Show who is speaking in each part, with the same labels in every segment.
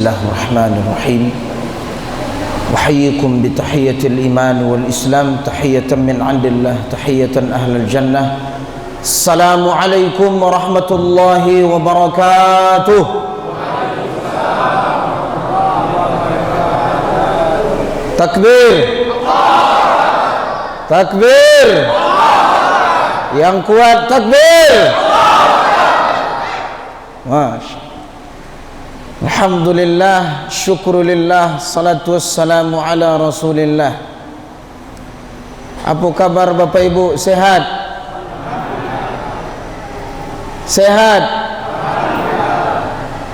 Speaker 1: Bismillahirrahmanirrahim. Wahayyikum bitahiyyatil iman wal islam, tahiyatan min 'indillah, tahiyatan ahlal jannah. Assalamualaikum warahmatullahi wabarakatuh. Takbir, takbir, yang kuat takbir. Masya. Alhamdulillah, syukrulillah, salatu wassalamu ala rasulillah. Apa kabar Bapak Ibu? Sehat? Sehat?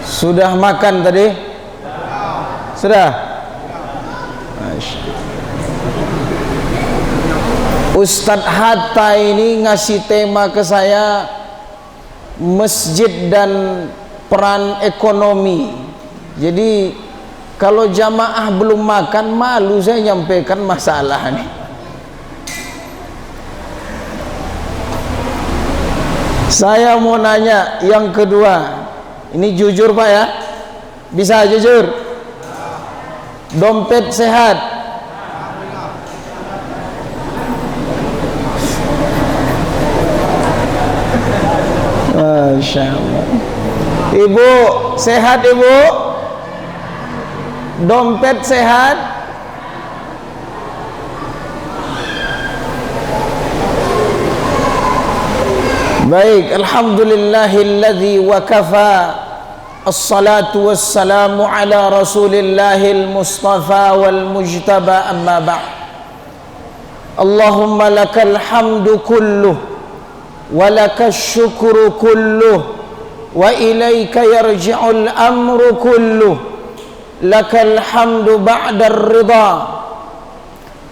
Speaker 1: Sudah makan tadi? Sudah? Ustadz Hatta ini ngasih tema ke saya, masjid dan peran ekonomi. Jadi kalau jamaah belum makan, malu saya nyampaikan masalah ini. Saya mau nanya yang kedua, ini jujur Pak ya, bisa jujur? Dompet sehat? Masya Allah. Ibu sehat Ibu? Dompet sehat? Baik, alhamdulillahilladzi wa kafa. Assalatu wassalamu ala rasulillahil mustafa wal mujtaba, amma ba'd. Allahumma lakal hamdu kulluh wa lakas syukru kulluh wa ilaika yarji'ul amru kulluh, lakal hamdu ba'da ar-ridha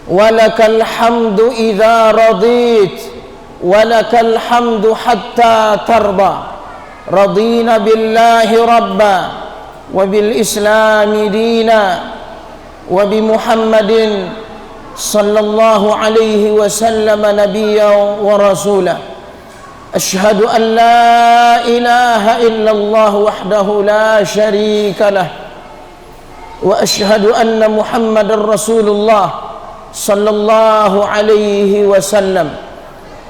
Speaker 1: wa lakal hamdu idza radit wa lakal hamdu hatta tarda. Radina billahi rabba wa bil islami dina wa bi Muhammadin sallallahu alaihi wasallam nabiyyan wa rasulah. أشهد أن لا إله إلا الله وحده لا شريك له وأشهد أن محمد رسول الله صلى الله عليه وسلم.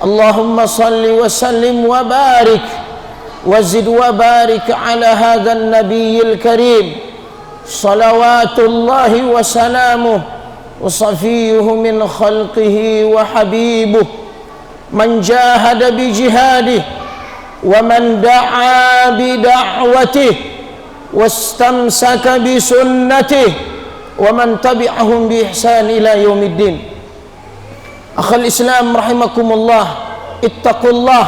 Speaker 1: اللهم صل وسلم وبارك وزد وبارك على هذا النبي الكريم صلوات الله وسلامه وصفيه من خلقه وحبيبه من جاهد بجهاده ومن دعا بدعوته واستمسك بسنته ومن تبعهم بإحسان إلى يوم الدين. أخي الإسلام رحمكم الله، اتقوا الله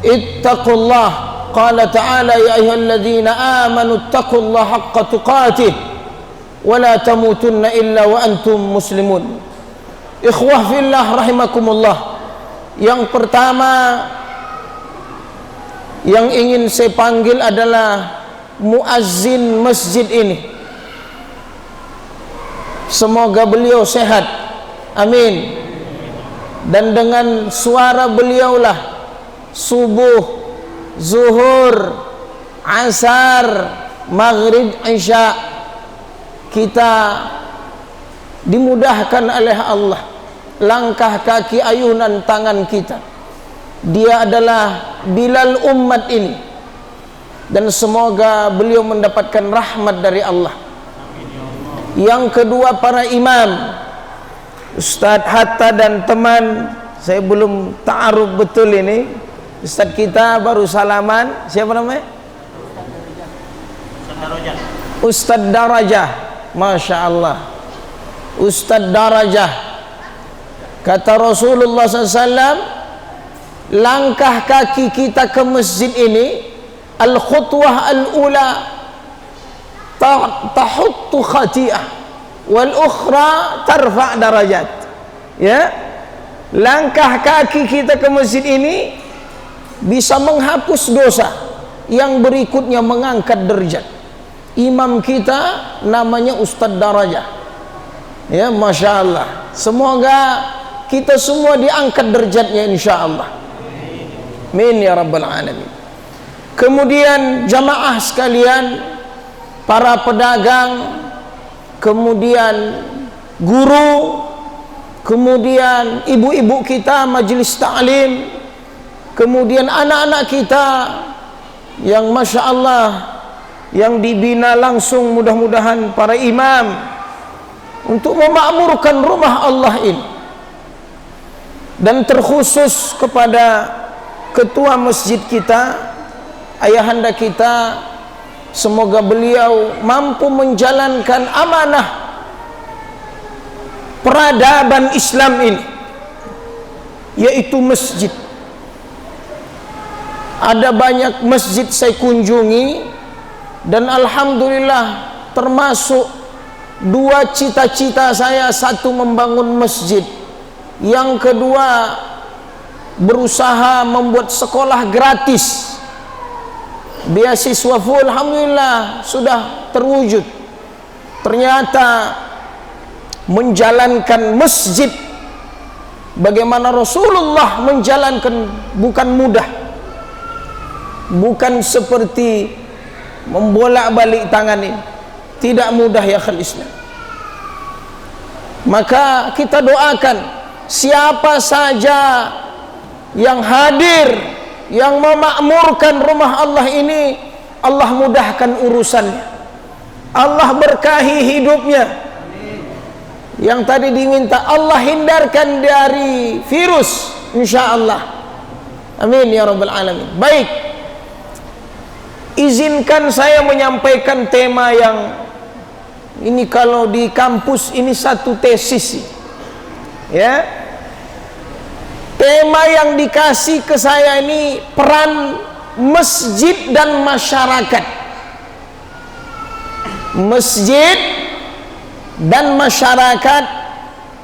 Speaker 1: اتقوا الله. قال تعالى: يا أيها الذين آمنوا اتقوا الله حق تقاته ولا تموتن إلا وأنتم مسلمون. إخوة في الله رحمكم الله. Yang pertama yang ingin saya panggil adalah muazzin masjid ini. Semoga beliau sehat, amin. Dan dengan suara beliaulah subuh, zuhur, asar, maghrib, isya kita dimudahkan oleh Allah. Langkah kaki, ayunan tangan kita. Dia adalah Bilal umat ini, dan semoga beliau mendapatkan rahmat dari Allah. Yang kedua, para imam, Ustadz Hatta dan teman. Saya belum ta'aruf betul ini. Ustadz kita baru salaman. Siapa namanya? Ustadz Darajah. Masya Allah, Ustadz Darajah. Kata Rasulullah SAW, langkah kaki kita ke masjid ini, al-khutwah al-ula tahuttu khati'ah wal ukhra tarfa' darajat. Ya, langkah kaki kita ke masjid ini bisa menghapus dosa, yang berikutnya mengangkat derajat. Imam kita namanya Ustadz Darajah. Ya, Masya Allah. Semoga kita semua diangkat derajatnya insyaallah. Amin ya rabbal alamin. Kemudian jamaah sekalian, para pedagang, kemudian guru, kemudian ibu-ibu kita majelis ta'lim, kemudian anak-anak kita yang Masya Allah yang dibina langsung mudah-mudahan para imam untuk memakmurkan rumah Allah ini. Dan terkhusus kepada ketua masjid kita, ayahanda kita, semoga beliau mampu menjalankan amanah peradaban Islam ini, yaitu masjid. Ada banyak masjid saya kunjungi, dan alhamdulillah termasuk dua cita-cita saya: satu membangun masjid, yang kedua berusaha membuat sekolah gratis, beasiswa full. Alhamdulillah sudah terwujud. Ternyata menjalankan masjid bagaimana Rasulullah menjalankan bukan mudah, bukan seperti membolak-balik tangan ini, tidak mudah ya akhul Islam. Maka kita doakan siapa saja yang hadir, yang memakmurkan rumah Allah ini, Allah mudahkan urusannya, Allah berkahi hidupnya. Yang tadi diminta Allah hindarkan dari virus, insyaallah. Amin ya rabbal alamin. Baik, izinkan saya menyampaikan tema yang ini kalau di kampus ini satu tesis ya. Tema yang dikasih ke saya ini peran masjid dan masyarakat. Masjid dan masyarakat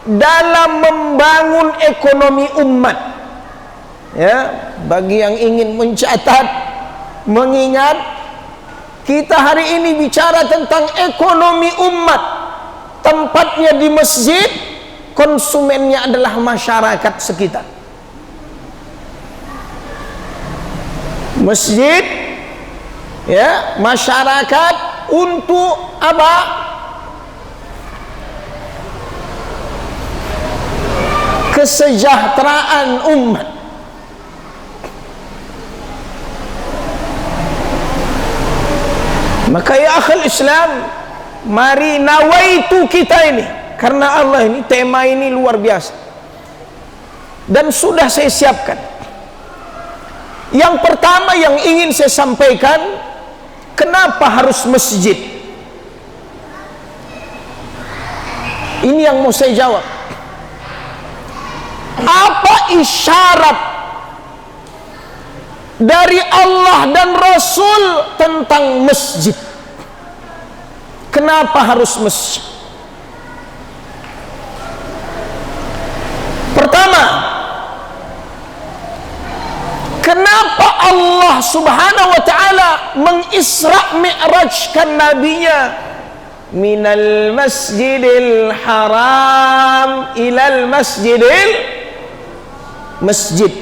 Speaker 1: dalam membangun ekonomi umat. Ya, bagi yang ingin mencatat, mengingat kita hari ini bicara tentang ekonomi umat, tempatnya di masjid, konsumennya adalah masyarakat sekitar. Masjid ya, masyarakat untuk apa? Kesejahteraan umat. Maka ya akhul Islam, mari nawaitu kita ini, karena Allah ini, tema ini luar biasa dan sudah saya siapkan. Yang pertama yang ingin saya sampaikan, kenapa harus masjid? Ini yang mau saya jawab. Apa isyarat dari Allah dan Rasul tentang masjid? Kenapa harus masjid? Pertama, kenapa Allah subhanahu wa ta'ala mengisra' mi'rajkan nabinya minal masjidil haram ilal masjidil masjid?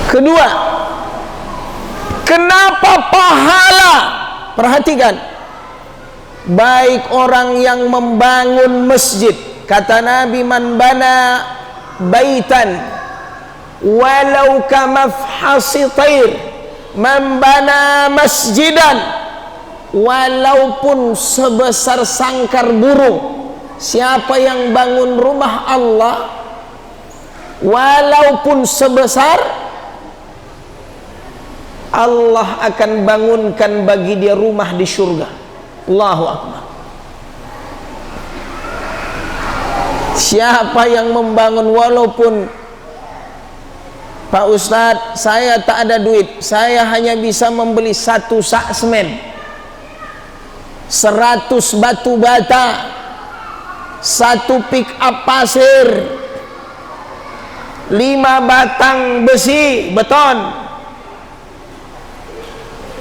Speaker 1: Kedua, kenapa pahala? Perhatikan, baik orang yang membangun masjid, kata Nabi, man bana baitan walau kamafhasi tair, man bana masjidan, walaupun sebesar sangkar burung, siapa yang bangun rumah Allah walaupun sebesar, Allah akan bangunkan bagi dia rumah di surga. Allahu Akbar. Siapa yang membangun, walaupun Pak Ustadz saya tak ada duit, saya hanya bisa membeli 1 sak semen, 100 batu bata, 1 pick up pasir, 5 batang besi beton,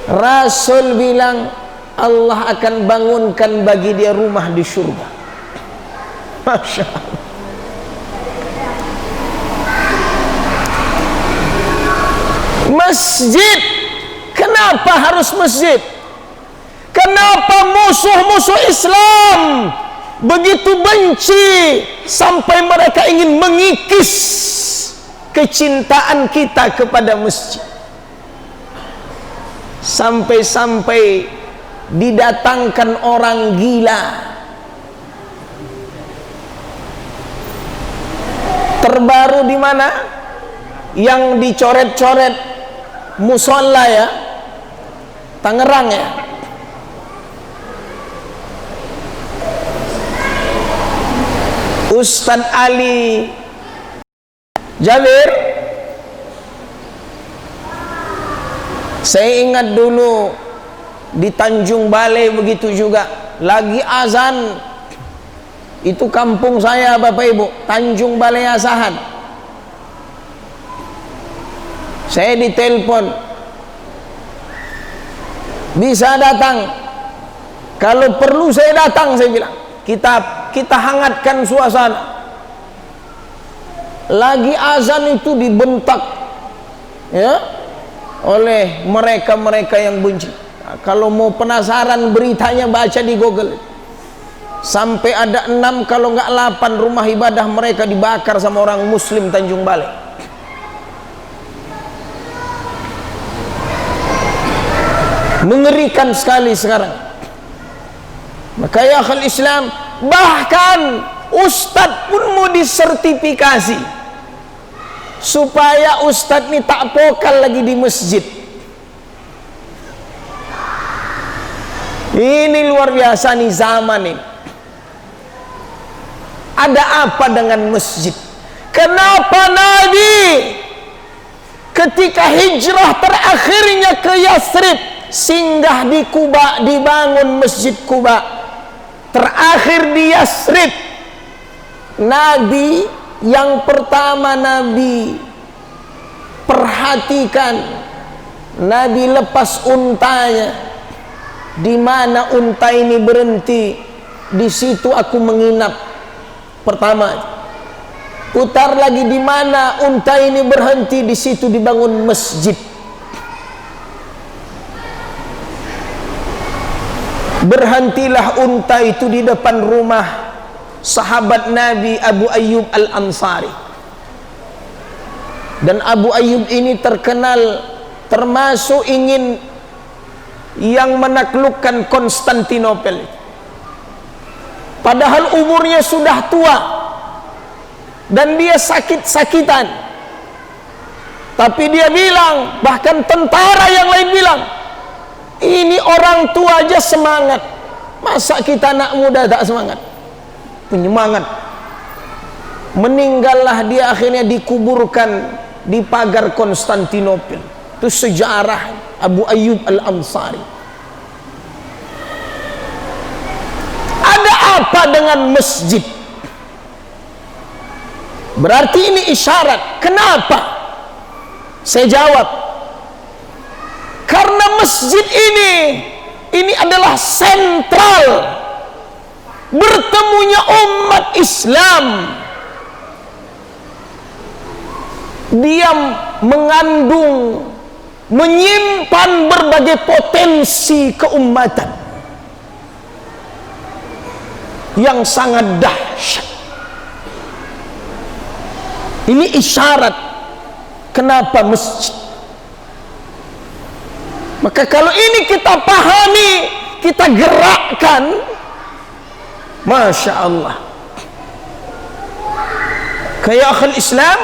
Speaker 1: Rasul bilang Allah akan bangunkan bagi dia rumah di surga. Masya Allah. Masjid Kenapa harus masjid? Kenapa musuh-musuh Islam begitu benci sampai mereka ingin mengikis kecintaan kita kepada masjid? Sampai-sampai didatangkan orang gila, terbaru di mana? Yang dicoret-coret musola ya, Tangerang ya. Ustadz Ali Jabir, saya ingat dulu di Tanjung Balai begitu juga, lagi azan. Itu kampung saya Bapak Ibu, Tanjung Balai Asahan. Saya ditelepon, bisa datang? Kalau perlu saya datang, saya bilang. Kita hangatkan suasana. Lagi azan itu dibentak ya oleh mereka-mereka yang benci. Nah, kalau mau penasaran beritanya baca di Google. Sampai ada 6 kalau nggak 8 rumah ibadah mereka dibakar sama orang muslim Tanjung Balai. Mengerikan sekali sekarang. Maka ya akhal Islam, bahkan ustadz pun mau disertifikasi supaya ustadz ini tak pokal lagi di masjid. Ini luar biasa nih zaman ini. Ada apa dengan masjid? Kenapa Nabi ketika hijrah terakhirnya ke Yathrib, singgah di Kuba, dibangun Masjid Kuba, terakhir di Yathrib, Nabi yang pertama Nabi perhatikan, Nabi lepas untanya. Di mana unta ini berhenti, di situ aku menginap. Pertama, putar lagi, di mana unta ini berhenti, di situ dibangun masjid. Berhentilah unta itu di depan rumah sahabat Nabi Abu Ayyub Al-Ansari. Dan Abu Ayyub ini terkenal termasuk ingin yang menaklukkan Konstantinopel. Padahal umurnya sudah tua dan dia sakit-sakitan, tapi dia bilang, bahkan tentara yang lain bilang, ini orang tua aja semangat, masa kita anak muda tak semangat? Penyemangat. Meninggallah dia, akhirnya dikuburkan di pagar Konstantinopel. Itu sejarah Abu Ayyub Al-Ansari. Ada apa dengan masjid? Berarti ini isyarat. Kenapa? Saya jawab, karena masjid ini adalah sentral bertemunya umat Islam. Dia mengandung, menyimpan berbagai potensi keumatan yang sangat dahsyat. Ini isyarat kenapa masjid. Maka kalau ini kita pahami, kita gerakkan, Masya Allah. Kayak akhul Islam,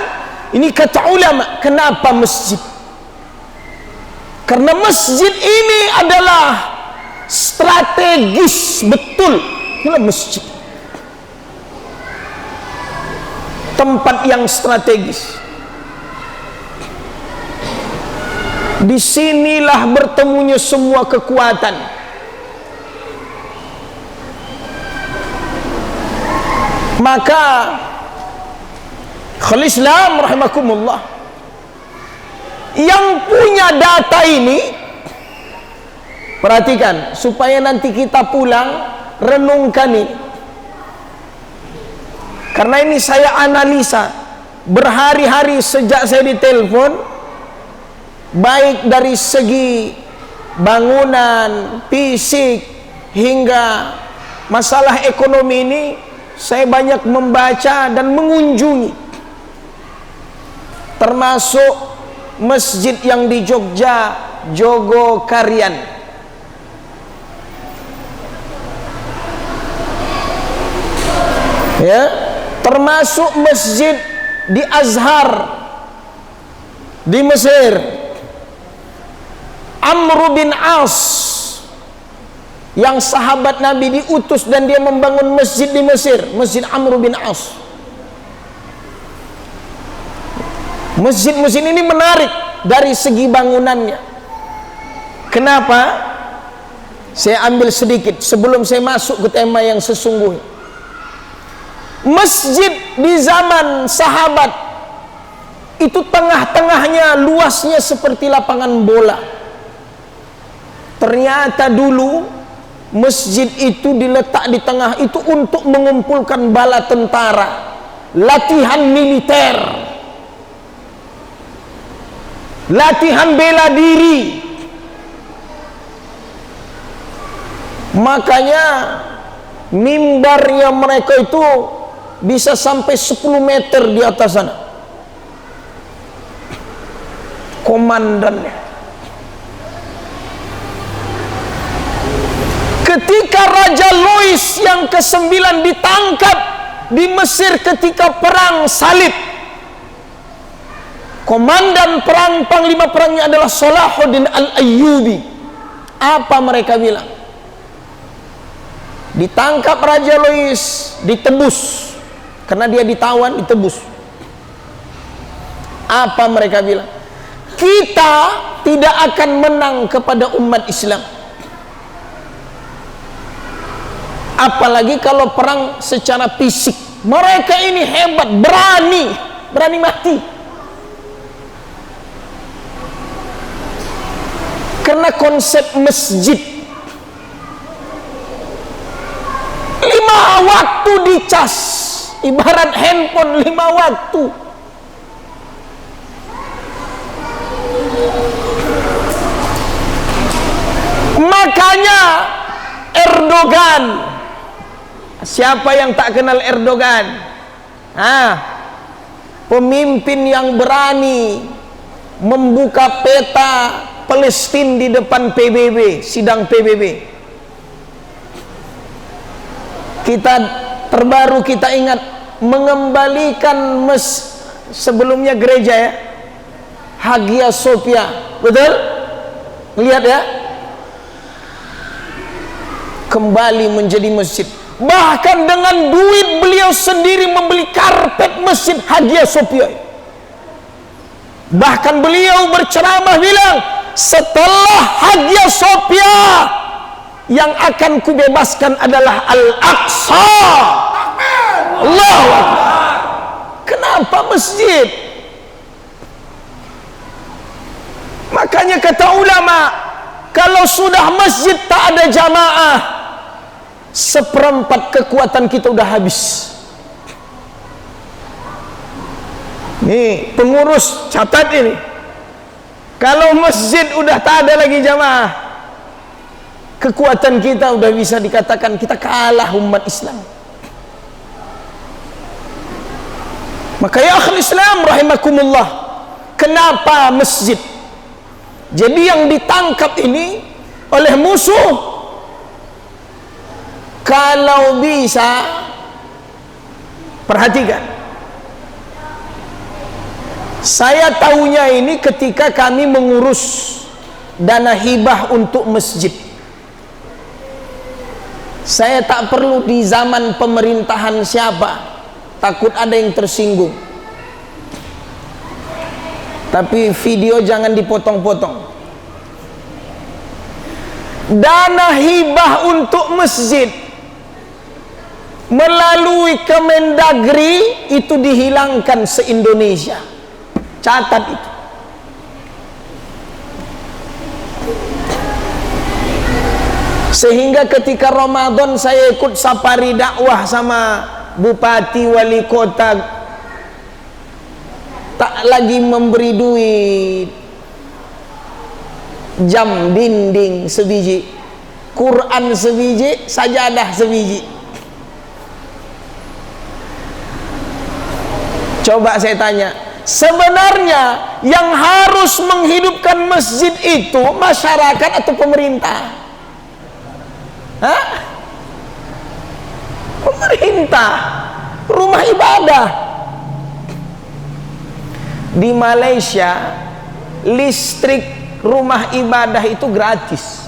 Speaker 1: ini kata ulama, kenapa masjid? Karena masjid ini adalah strategis betul. Inilah masjid, tempat yang strategis. Disinilah bertemunya semua kekuatan. Maka Khul Islam rahimakumullah, yang punya data ini, perhatikan supaya nanti kita pulang renungkan ini. Karena ini saya analisa berhari-hari sejak saya ditelepon, baik dari segi bangunan, fisik, hingga masalah ekonomi ini saya banyak membaca dan mengunjungi, termasuk masjid yang di Jogja, Jogokarian. Ya, termasuk masjid di Azhar di Mesir. Amr bin As, yang sahabat Nabi diutus dan dia membangun masjid di Mesir, Masjid Amr bin As. Masjid-masjid ini menarik dari segi bangunannya. Kenapa? Saya ambil sedikit sebelum saya masuk ke tema yang sesungguhnya. Masjid di zaman sahabat itu tengah-tengahnya luasnya seperti lapangan bola. Ternyata dulu masjid itu diletak di tengah itu untuk mengumpulkan bala tentara, latihan militer, latihan bela diri. Makanya mimbarnya mereka itu bisa sampai 10 meter di atas sana. Komandannya. Ketika Raja Louis yang ke-9 ditangkap di Mesir ketika perang salib, komandan perang, panglima perangnya adalah Salahuddin Al-Ayyubi. Apa mereka bilang? Ditangkap Raja Louis, ditebus karena dia ditawan, ditebus. Apa mereka bilang? Kita tidak akan menang kepada umat Islam, apalagi kalau perang secara fisik. Mereka ini hebat, berani mati. Karena konsep masjid 5 waktu dicas, ibarat handphone 5 waktu. Makanya Erdogan, siapa yang tak kenal Erdogan? Pemimpin yang berani membuka peta Palestina di depan PBB, sidang PBB. Kita terbaru kita ingat mengembalikan sebelumnya gereja ya, Hagia Sophia, betul? Lihat ya, kembali menjadi masjid. Bahkan dengan duit beliau sendiri membeli karpet masjid Hagia Sophia. Bahkan beliau berceramah bilang, setelah Hagia Sophia yang akan kubebaskan adalah Al-Aqsa. Allahu Akbar. Kenapa masjid? Makanya kata ulama, kalau sudah masjid tak ada jamaah, 1/4 kekuatan kita udah habis. Nih pengurus, catat ini. Kalau masjid udah tak ada lagi jamaah, kekuatan kita udah bisa dikatakan kita kalah umat Islam. Maka ya akhul Islam rahimakumullah, kenapa masjid? Jadi yang ditangkap ini oleh musuh, kalau bisa perhatikan. Saya tahunya ini ketika kami mengurus dana hibah untuk masjid. Saya tak perlu di zaman pemerintahan siapa, takut ada yang tersinggung. Tapi video jangan dipotong-potong. Dana hibah untuk masjid melalui Kemendagri itu dihilangkan se-Indonesia. Catat itu. Sehingga ketika Ramadan saya ikut safari dakwah sama bupati, wali kota, tak lagi memberi duit. jam dinding sebiji, Quran sebiji, sajadah sebiji. Coba saya tanya, sebenarnya yang harus menghidupkan masjid itu masyarakat atau pemerintah? Hah? Pemerintah. Rumah ibadah. Di Malaysia listrik rumah ibadah itu gratis.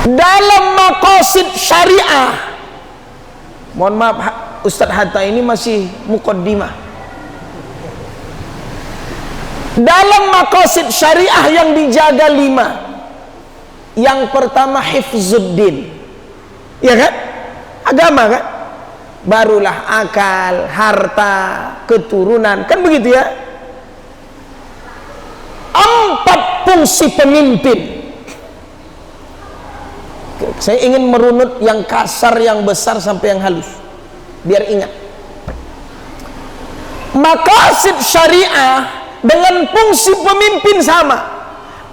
Speaker 1: Dalam maqasid syariah, mohon maaf Ustadz Hatta ini masih muqaddimah. Dalam maqasid syariah yang dijaga 5, yang pertama hifzuddin, ya kan, agama kan, barulah akal, harta, keturunan, kan begitu ya. 4 fungsi pemimpin. Saya ingin merunut yang kasar, yang besar sampai yang halus, biar ingat. Maqasid syariah dengan fungsi pemimpin sama.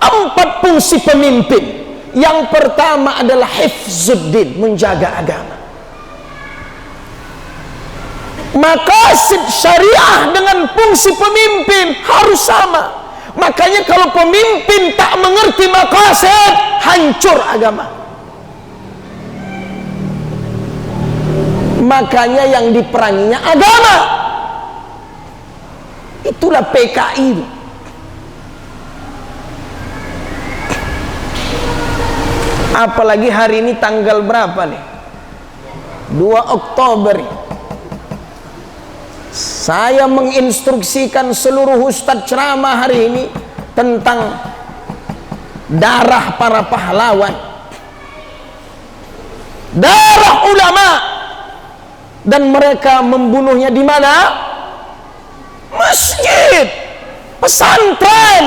Speaker 1: 4 fungsi pemimpin. Yang pertama adalah hifzuddin, menjaga agama. Maqasid syariah dengan fungsi pemimpin harus sama. Makanya kalau pemimpin tak mengerti maqasid, hancur agama. Makanya yang diperanginya agama. Itulah PKI. Apalagi hari ini tanggal berapa nih? 2 Oktober. Saya menginstruksikan seluruh ustadz ceramah hari ini tentang darah para pahlawan, darah ulama, dan mereka membunuhnya di mana? Masjid, pesantren.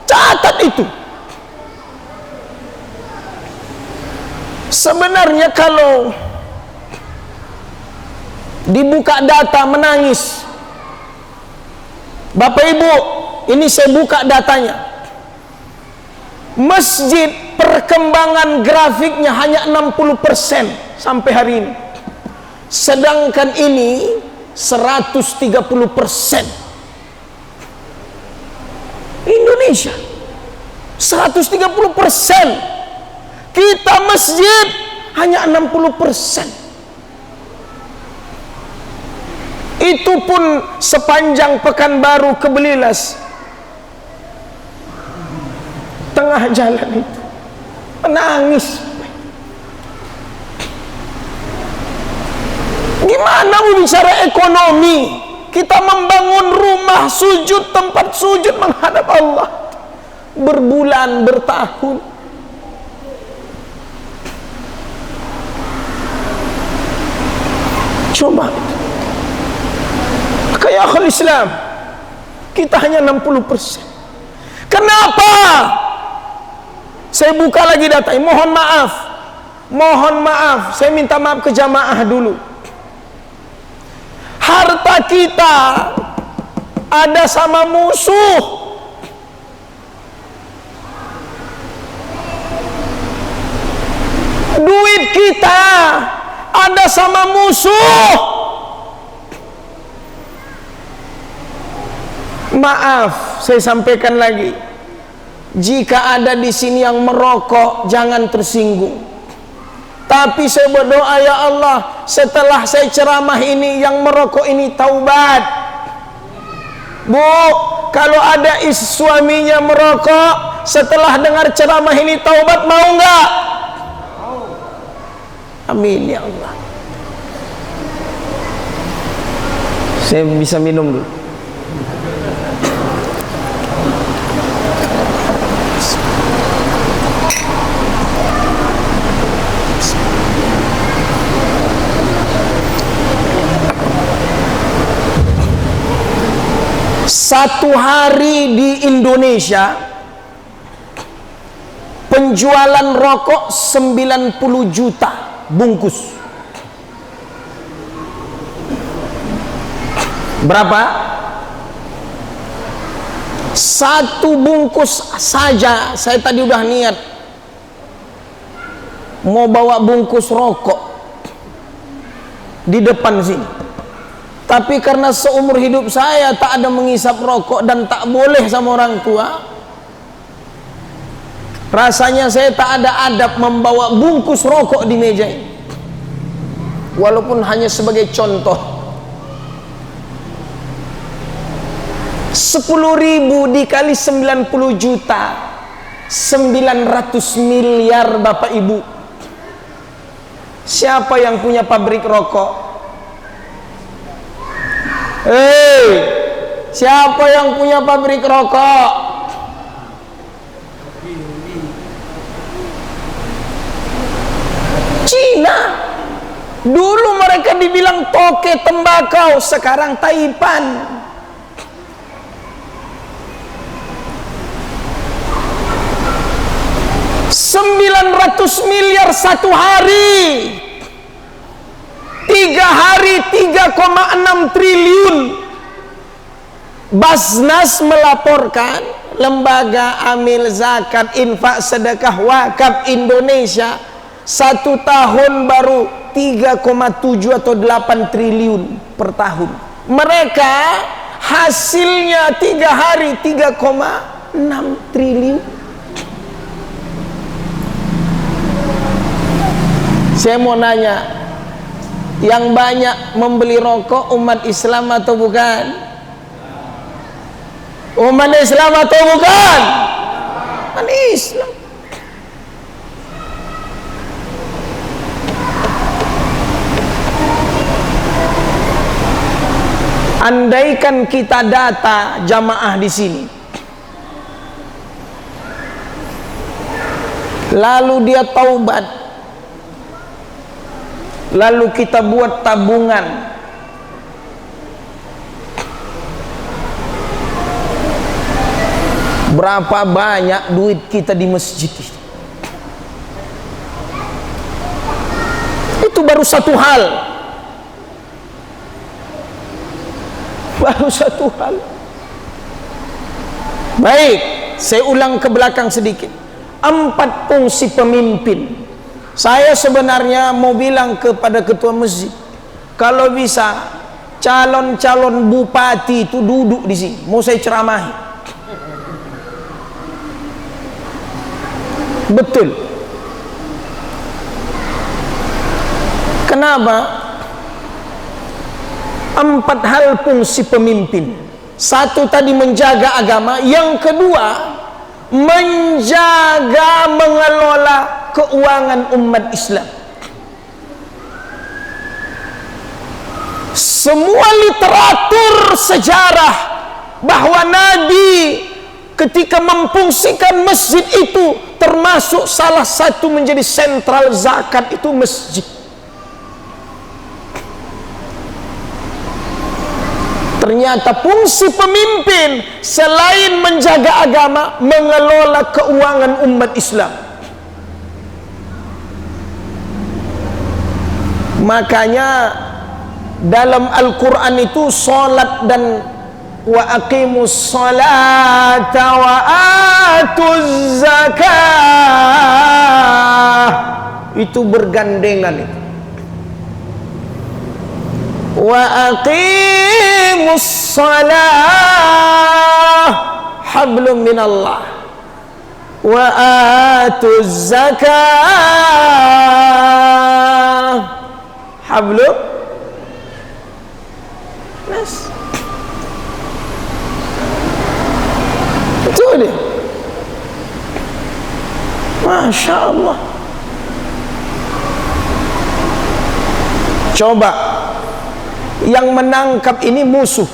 Speaker 1: Catat itu. Sebenarnya kalau dibuka data menangis. Bapak Ibu, ini saya buka datanya. Masjid perkembangan grafiknya hanya 60% sampai hari ini. Sedangkan ini 130%. Indonesia 130%. Kita masjid hanya 60%. Itu pun sepanjang Pekanbaru ke Belilas, tengah jalan itu menangis. Gimana mau bicara ekonomi? Kita membangun rumah sujud, tempat sujud menghadap Allah berbulan, bertahun. Coba kayak akhul Islam, kita hanya 60%. Kenapa? Saya buka lagi data. Mohon maaf, saya minta maaf ke jamaah dulu. Harta kita ada sama musuh. Duit kita ada sama musuh. Maaf, saya sampaikan lagi. Jika ada di sini yang merokok, jangan tersinggung. Tapi saya berdoa, ya Allah, setelah saya ceramah ini, yang merokok ini taubat. Bu, kalau ada suaminya merokok, setelah dengar ceramah ini taubat, mau nggak? Amin ya Allah. Saya bisa minum dulu. Satu hari di Indonesia penjualan rokok 90 juta bungkus. Berapa? Satu bungkus saja, saya tadi udah niat mau bawa bungkus rokok di depan sini, tapi karena seumur hidup saya tak ada mengisap rokok dan tak boleh sama orang tua, rasanya saya tak ada adab membawa bungkus rokok di meja ini, walaupun hanya sebagai contoh. 10.000 dikali 90 juta, 900 miliar Bapak Ibu. Siapa yang punya pabrik rokok? Siapa yang punya pabrik rokok? Cina. Dulu mereka dibilang toke tembakau, sekarang Taipan. 900 miliar satu hari, 3 hari 3,6 triliun. Basnas melaporkan, Lembaga Amil Zakat Infak Sedekah Wakaf Indonesia, 1 tahun baru 3,7 atau 8 triliun per tahun. Mereka hasilnya 3 hari 3,6 triliun. Saya mau nanya, yang banyak membeli rokok umat Islam atau bukan? Umat Islam atau bukan? Umat Islam. Andaikan kita data jamaah di sini, lalu dia taubat, lalu kita buat tabungan, berapa banyak duit kita di masjid? Itu baru satu hal, baru satu hal. Baik, saya ulang ke belakang sedikit. 4 fungsi pemimpin. Saya sebenarnya mau bilang kepada ketua masjid, kalau bisa calon-calon bupati itu duduk di sini, mau saya ceramahi. Betul. Kenapa? 4 hal fungsi pemimpin. 1 tadi menjaga agama, yang kedua menjaga mengelola keuangan umat Islam. Semua literatur sejarah bahwa Nabi ketika memfungsikan masjid itu termasuk salah satu menjadi sentral zakat itu masjid. Ternyata fungsi pemimpin selain menjaga agama, mengelola keuangan umat Islam. Makanya dalam Al-Quran itu salat dan wa aqimus salata wa atuz zakah itu bergandengan itu. Wa aqimus salah hablum minallah wa atuz zakah hablum nas. Itu dia. Masya Allah. Coba yang menangkap ini musuh.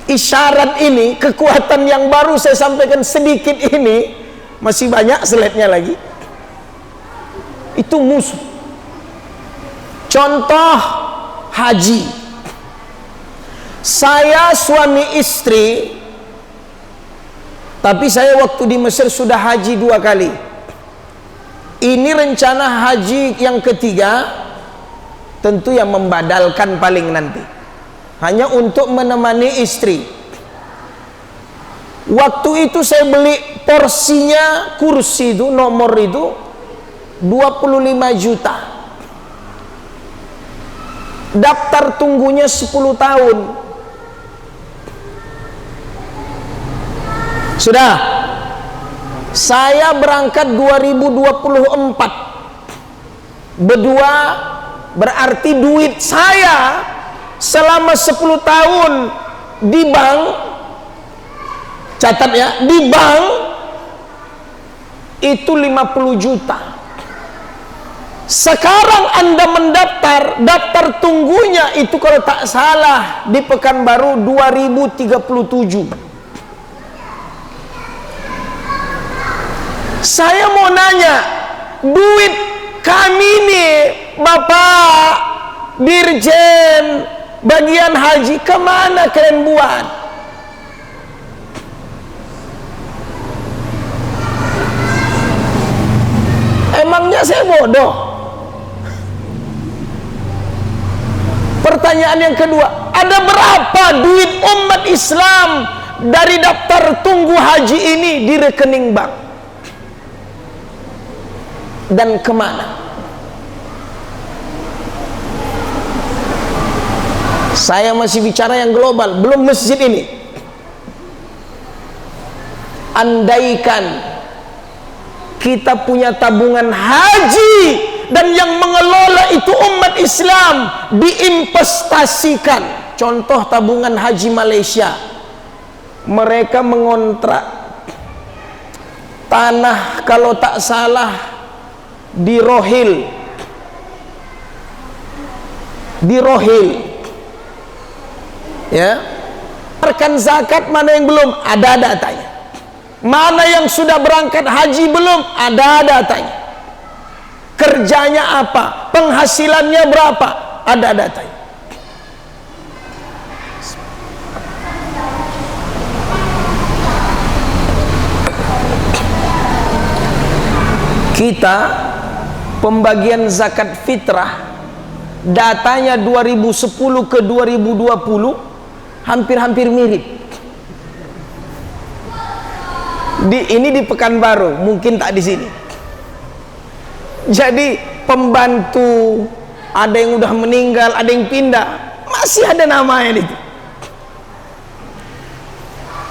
Speaker 1: Isyarat ini, kekuatan yang baru saya sampaikan sedikit ini, masih banyak slide-nya lagi, itu musuh. Contoh haji. Saya suami istri, tapi saya waktu di Mesir sudah haji 2 kali. Ini rencana haji yang ketiga, tentu yang membadalkan paling nanti, hanya untuk menemani istri. Waktu itu saya beli porsinya kursi itu, nomor itu 25 juta. Daftar tunggunya 10 tahun. Sudah. Saya berangkat 2024. Berdua, berarti duit saya selama 10 tahun di bank, catat ya, di bank itu 50 juta. Sekarang Anda mendaftar, daftar tunggunya itu kalau tak salah di Pekanbaru 2037. Saya mau nanya, duit kami nih Bapak Dirjen bagian haji kemana kalian buat? Emangnya saya bodoh? Pertanyaan yang kedua, ada berapa duit umat Islam dari daftar tunggu haji ini di rekening bank? Dan kemana? Saya masih bicara yang global, belum masjid ini. Andaikan kita punya tabungan haji dan yang mengelola itu umat Islam, diinvestasikan. Contoh tabungan haji Malaysia, mereka mengontrak tanah kalau tak salah di Rohil, ya. Rekan zakat mana yang belum, ada datanya. Mana yang sudah berangkat haji belum, ada datanya. Kerjanya apa, penghasilannya berapa, ada datanya. Kita pembagian zakat fitrah, datanya 2010 ke 2020 hampir-hampir mirip. Ini di Pekanbaru, mungkin tak di sini. Jadi pembantu ada yang udah meninggal, ada yang pindah, masih ada namanya itu.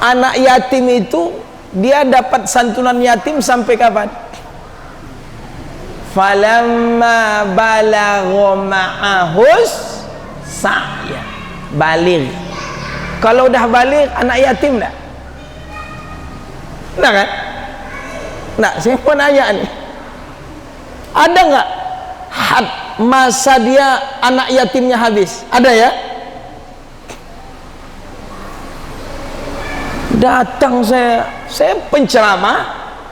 Speaker 1: Anak yatim itu dia dapat santunan yatim sampai kapan? Falamma balagha ma'ahus sa'ya, baligh. Kalau udah baligh anak yatim enggak? Enggak kan? Nah, saya mau nanya nih, ada nggak had masa dia anak yatimnya habis? Ada ya? Datang saya penceramah,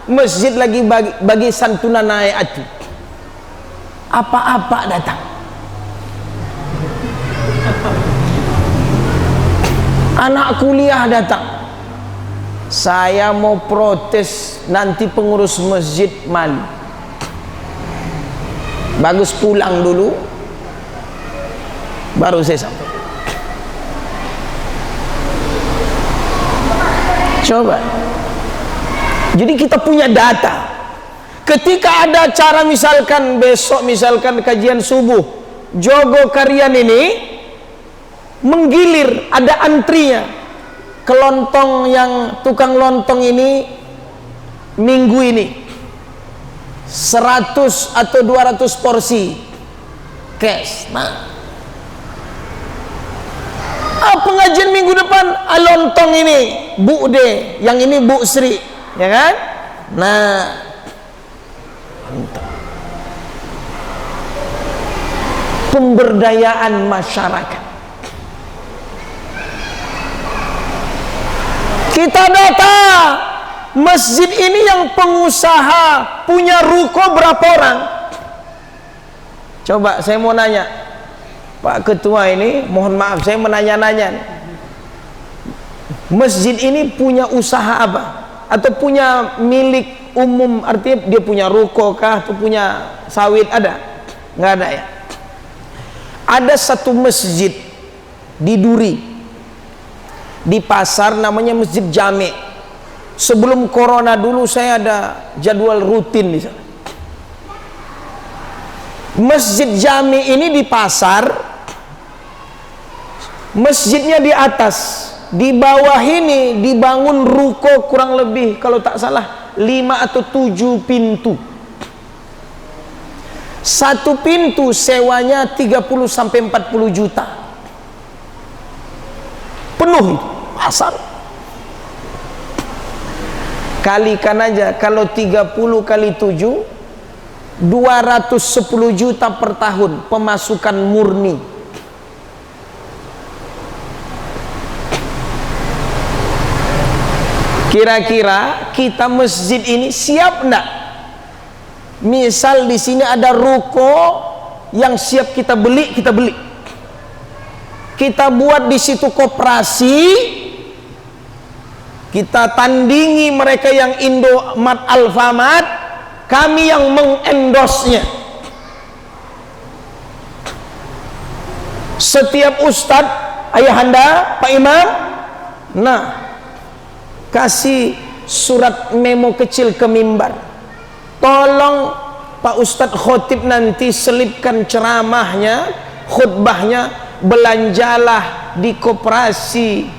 Speaker 1: masjid lagi bagi santunan anak yatim, apa-apa datang. Anak kuliah datang. Saya mau protes, nanti pengurus masjid malu. Bagus pulang dulu, baru saya sampai. Coba. Jadi kita punya data. Ketika ada acara, misalkan besok, misalkan kajian subuh, Jogo Karian ini menggilir, ada antrinya. Kelontong yang tukang lontong ini minggu ini 100 atau 200 porsi cash. Nah, pengajian minggu depan lontong ini Bu De, yang ini Bu Sri, ya kan? Nah, pemberdayaan masyarakat. Kita data masjid ini yang pengusaha punya ruko berapa orang? Coba saya mau nanya, Pak Ketua ini, mohon maaf saya menanya-nanya, masjid ini punya usaha apa? Atau punya milik umum, artinya dia punya ruko kah, atau punya sawit, ada? Nggak ada ya? Ada satu masjid di Duri, di pasar, namanya Masjid Jami'. Sebelum corona dulu saya ada jadwal rutin di sana. Masjid Jami ini di pasar, masjidnya di atas, di bawah ini dibangun ruko kurang lebih kalau tak salah 5 atau 7 pintu. Satu pintu sewanya 30 sampai 40 juta. Penuh itu pasar. Kalikan aja, kalau 30 kali 7 210 juta per tahun pemasukan murni. Kira-kira kita masjid ini siap enggak? Misal di sini ada ruko yang siap kita beli, kita beli. Kita buat di situ koperasi, kita tandingi mereka yang Indomaret, Alfamart, kami yang mengendosnya. Setiap ustadz, ayahanda, Pak Imam, nah, kasih surat memo kecil ke mimbar. Tolong Pak Ustadz khotib nanti selipkan ceramahnya, khutbahnya, belanjalah di koperasi,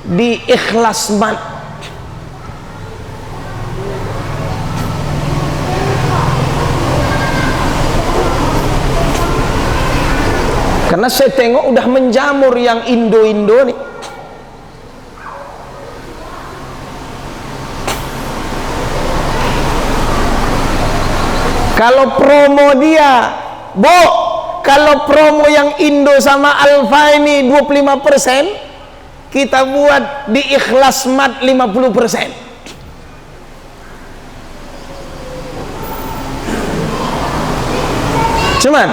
Speaker 1: di Ikhlasmat. Karena saya tengok udah menjamur yang Indo-Indo nih. Kalau promo dia, Bu, kalau promo yang Indo sama Alfa ini 25%, kita buat di Ikhlasmat 50%. Cuman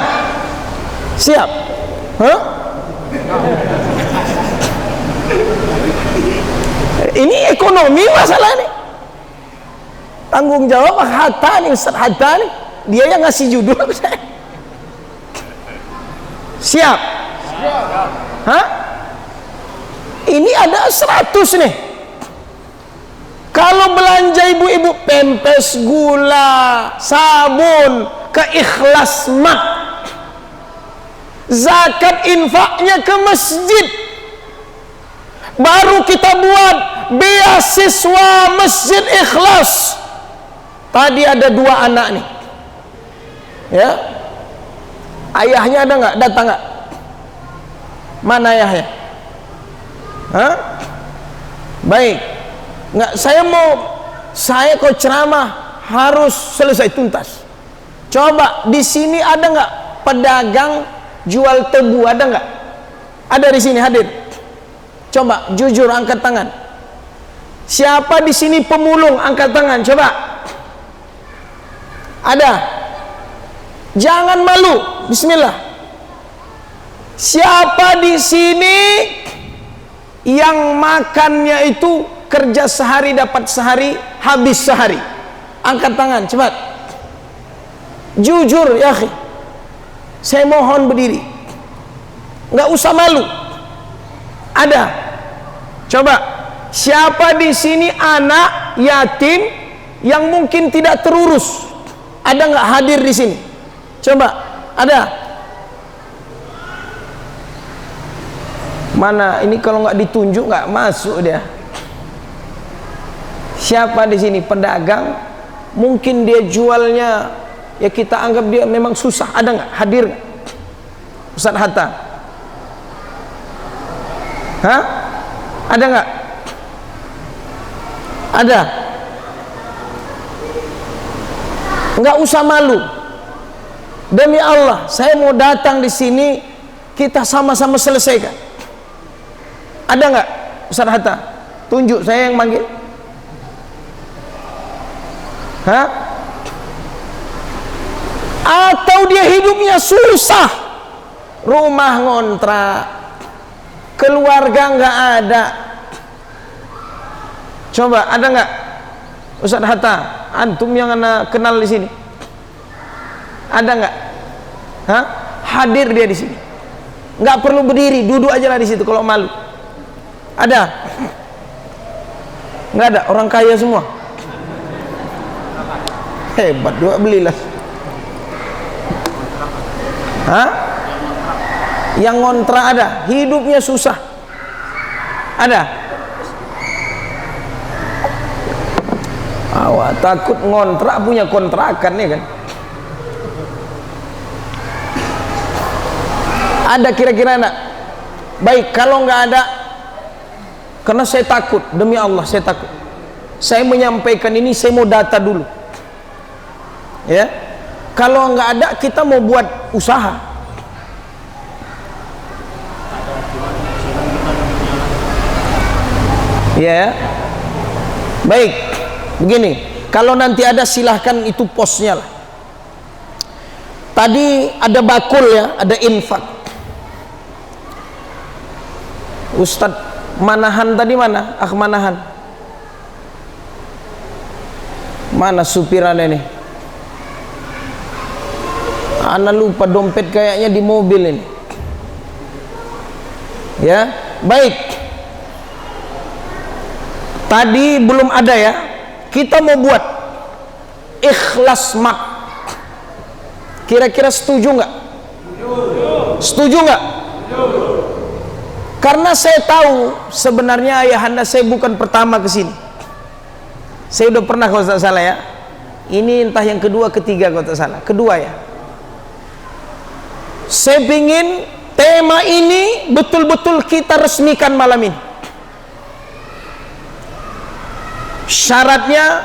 Speaker 1: siap? Huh? Ini ekonomi masalah nih. Tanggung jawab Hatta nih, Ustaz Hatta nih. Dia yang ngasih judul ke saya. Siap? Hah? Ini ada 100 nih. Kalau belanja ibu-ibu pempes, gula, sabun ke Ikhlasmat, zakat infaknya ke masjid, baru kita buat beasiswa Masjid Ikhlas. Tadi ada 2 anak nih, ya, ayahnya ada nggak? Datang nggak? Mana ayahnya? Hah? Baik, nggak, saya kok ceramah harus selesai tuntas. Coba di sini ada nggak pedagang jual tebu? Ada nggak? Ada di sini hadir? Coba jujur angkat tangan. Siapa di sini pemulung? Angkat tangan. Coba. Ada? Jangan malu. Bismillah. Siapa di sini yang makannya itu kerja sehari dapat sehari, habis sehari? Angkat tangan, cepat. Jujur ya akhi. Saya mohon berdiri. Nggak usah malu. Ada? Coba. Siapa di sini anak yatim yang mungkin tidak terurus? Ada nggak hadir di sini? Coba. Ada? Mana? Ini kalau nggak ditunjuk nggak masuk dia. Siapa di sini pedagang? Mungkin dia jualnya, ya kita anggap dia memang susah. Ada nggak? Hadir nggak? Ustaz Hatta? Hah? Ada nggak? Ada? Nggak usah malu. Demi Allah, saya mau datang di sini, kita sama-sama selesaikan. Ada nggak, Ustaz Hatta? Tunjuk, saya yang manggil. Hah? Atau dia hidupnya susah, rumah ngontrak, keluarga nggak ada. Coba, ada nggak, Ustaz Hatta? Antum yang ana kenal di sini, ada nggak? Hah? Hadir dia di sini. Nggak perlu berdiri, duduk aja lah di situ kalau malu. Ada? Nggak ada, orang kaya semua. Hebat juga, belilah. Hah? Yang ngontrak ada, hidupnya susah. Ada? Awak takut ngontrak punya kontrakan ya kan? Ada kira-kira enggak? Baik, kalau nggak ada, karena saya takut, demi Allah saya takut. Saya menyampaikan ini, saya mau data dulu. Ya, kalau nggak ada, kita mau buat usaha. Ya, baik. Begini, kalau nanti ada silahkan itu posnya lah. Tadi ada bakul ya, ada infak. Ustadz Manahan tadi mana? Manahan. Mana supirannya nih? Ana lupa dompet kayaknya di mobil ini. Ya, baik. Tadi belum ada ya. Kita mau buat ikhlas mak. Kira-kira setuju nggak? Setuju nggak? Karena saya tahu sebenarnya ayahanda saya bukan pertama ke sini. Saya udah pernah kalau tak salah ya. Ini entah yang kedua, ketiga kalau tak salah. Kedua ya. Saya ingin tema ini betul-betul kita resmikan malam ini. Syaratnya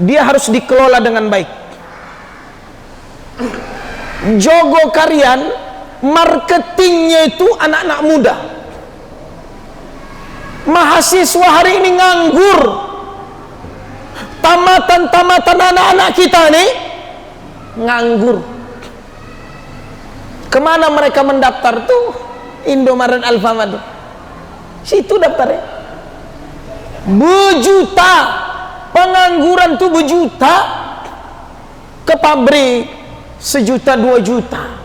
Speaker 1: dia harus dikelola dengan baik. Jogo Karian marketingnya itu anak-anak muda. Mahasiswa hari ini nganggur. Tamatan anak-anak kita nih nganggur. Kemana mereka mendaftar tuh? Indomaret, Alfamart. Situ daftarnya. Berjuta. Pengangguran tuh berjuta. Ke pabrik 1 juta 2 juta.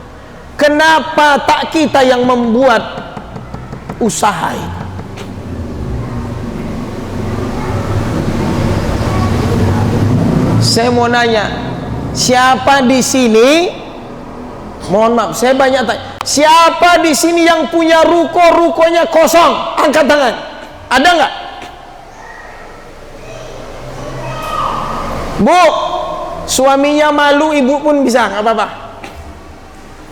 Speaker 1: Kenapa tak kita yang membuat usaha ini? Saya mau nanya, siapa di sini? Mohon maaf, saya banyak tanya. Siapa di sini yang punya ruko-rukonya kosong? Angkat tangan. Ada nggak? Bu, suaminya malu, ibu pun bisa, nggak apa-apa.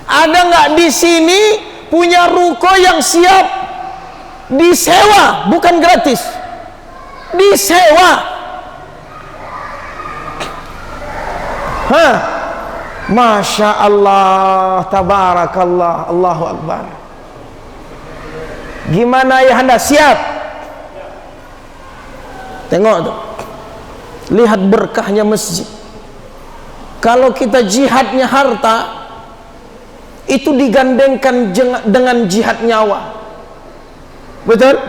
Speaker 1: Ada nggak di sini punya ruko yang siap disewa, bukan gratis? Disewa. Hah? Masya Allah, tabarakallah, Allahu Akbar. Gimana ya anda siap? Tengok tuh, lihat berkahnya masjid. Kalau kita jihadnya harta, itu digandengkan dengan jihad nyawa. Betul?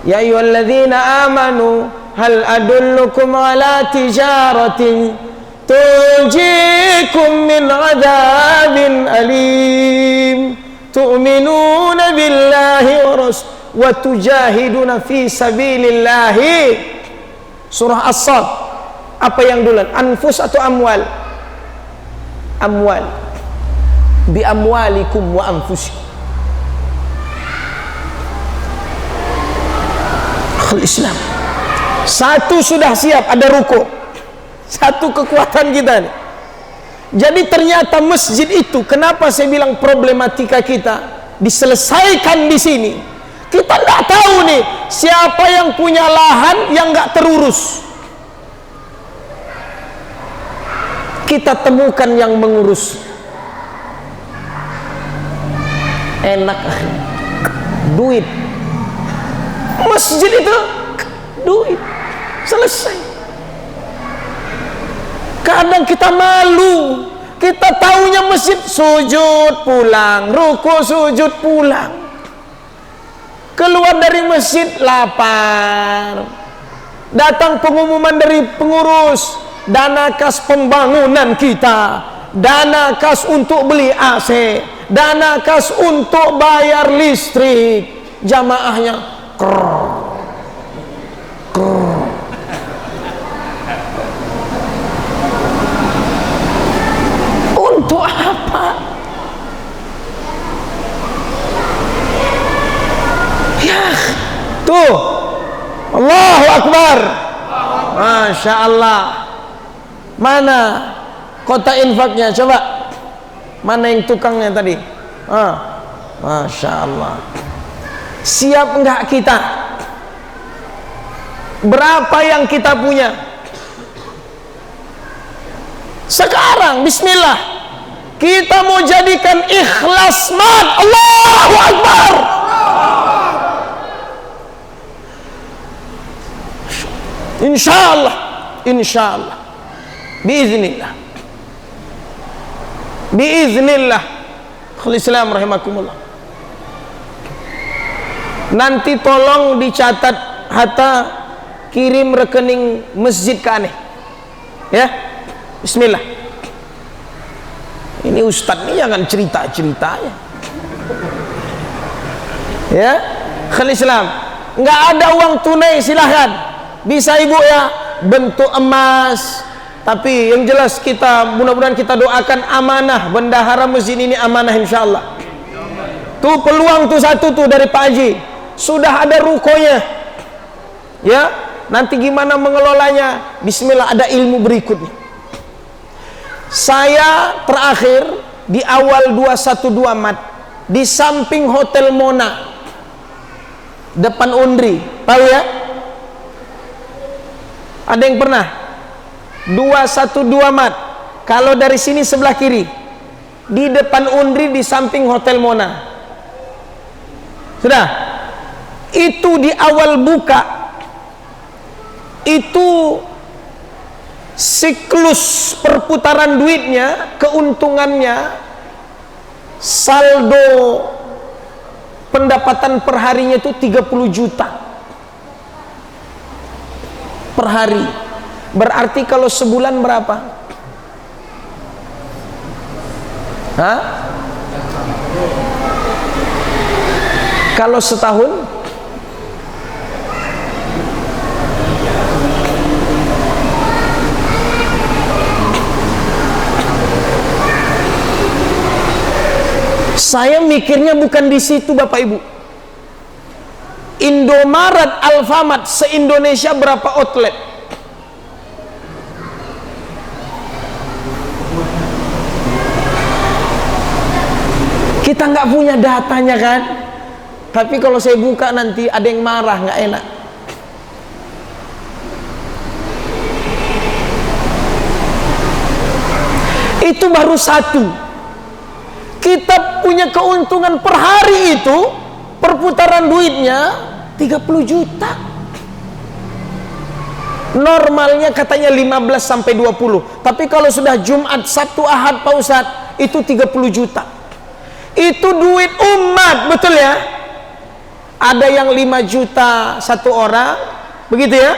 Speaker 1: Ya ayyuhalladzina amanu hal adullukum ala tijaratin tunjikum min adabin alim tu'minuna billahi wa tujahiduna fi sabilillahi. Surah As-Sad. Apa yang duluan? Anfus atau amwal? Amwal. Bi amwalikum wa anfusikum. Akhul Islam. Satu sudah siap, ada ruko. Satu kekuatan kita nih. Jadi ternyata masjid itu, kenapa saya bilang problematika kita diselesaikan di sini? Kita nggak tahu nih siapa yang punya lahan yang nggak terurus. Kita temukan yang mengurus. Enak, duit. Masjid itu duit, selesai. Kadang kita malu, kita taunya masjid sujud pulang, ruku sujud pulang. Keluar dari masjid lapar. Datang pengumuman dari pengurus, dana kas pembangunan kita, dana kas untuk beli AC, dana kas untuk bayar listrik. Jamaahnya krrr, krrr. Masya Allah. Mana kota infaknya? Coba. Mana yang tukangnya tadi? Masya Allah. Siap enggak kita? Berapa yang kita punya? Sekarang bismillah, kita mau jadikan ikhlas mat. Allahu Akbar. Insyaallah, insyaallah, biiznillah, biiznillah. Islam rahimakumullah. Nanti tolong dicatat, Hatta kirim rekening masjid ke aneh, ya. Bismillah. Ini ustadz nih jangan cerita-ceritanya, ya. Islam, nggak ada uang tunai silahkan, bisa ibu ya, bentuk emas. Tapi yang jelas kita mudah-mudahan kita doakan amanah, bendahara masjid ini amanah insyaallah. Tuh peluang tuh satu tuh dari Pak Haji, sudah ada rukonya, ya. Nanti gimana mengelolanya? Bismillah, ada ilmu berikutnya. Saya terakhir di awal 212 Mat, di samping Hotel Mona, depan Undri, tahu ya? Ada yang pernah? 212 Mat, kalau dari sini sebelah kiri, di depan Undri, di samping Hotel Mona. Sudah? Itu di awal buka, itu siklus perputaran duitnya, keuntungannya, saldo pendapatan per harinya itu 30 juta per hari. Berarti kalau sebulan berapa? Hah? Kalau setahun? Saya mikirnya bukan di situ Bapak Ibu. Indomaret, Alfamart se-Indonesia berapa outlet? Kita nggak punya datanya kan? Tapi kalau saya buka nanti ada yang marah, nggak enak. Itu baru satu. Kita punya keuntungan per hari itu, perputaran duitnya 30 juta. Normalnya katanya 15 sampai 20. Tapi kalau sudah Jumat, Sabtu, Ahad Pak Ustadz, itu 30 juta. Itu duit umat, betul ya? Ada yang 5 juta satu orang, begitu ya?